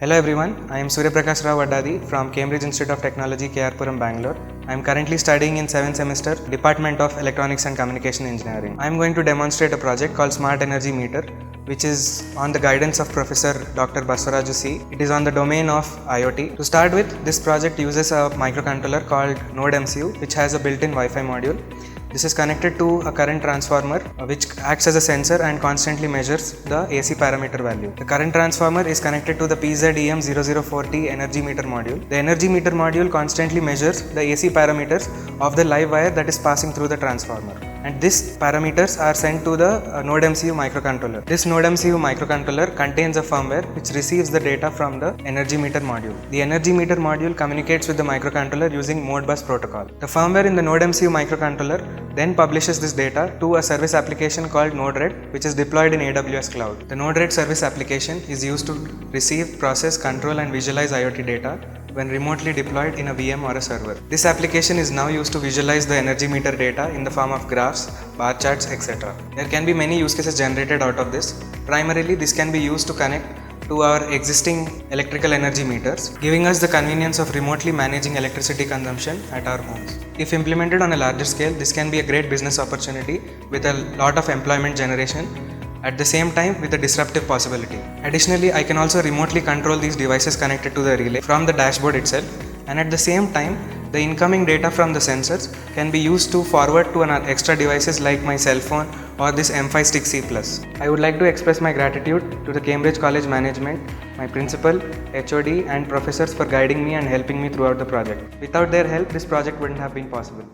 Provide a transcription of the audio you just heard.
Hello everyone, I am Surya Prakash Rao Vaddadi from Cambridge Institute of Technology, KR Bangalore. I am currently studying in 7th semester, Department of Electronics and Communication Engineering. I am going to demonstrate a project called Smart Energy Meter, which is on the guidance of Professor Dr. Baswaraju C. It is on the domain of IoT. To start with, this project uses a microcontroller called NodeMCU, which has a built-in Wi-Fi module. This is connected to a current transformer which acts as a sensor and constantly measures the AC parameter value. The current transformer is connected to the PZEM004T energy meter module. The energy meter module constantly measures the AC parameters of the live wire that is passing through the transformer. And these parameters are sent to the NodeMCU microcontroller. This NodeMCU microcontroller contains a firmware which receives the data from the energy meter module. The energy meter module communicates with the microcontroller using Modbus protocol. The firmware in the NodeMCU microcontroller then publishes this data to a service application called Node-RED, which is deployed in AWS Cloud. The Node-RED service application is used to receive, process, control and visualize IoT data when remotely deployed in a VM or a server. This application is now used to visualize the energy meter data in the form of graphs, bar charts, etc. There can be many use cases generated out of this. Primarily, this can be used to connect to our existing electrical energy meters, giving us the convenience of remotely managing electricity consumption at our homes. If implemented on a larger scale, this can be a great business opportunity with a lot of employment generation, at the same time with a disruptive possibility. Additionally, I can also remotely control these devices connected to the relay from the dashboard itself, and at the same time the incoming data from the sensors can be used to forward to another extra devices like my cell phone or this M5 Stick C+. I would like to express my gratitude to the Cambridge College management, my principal, HOD and professors for guiding me and helping me throughout the project. Without their help, this project wouldn't have been possible.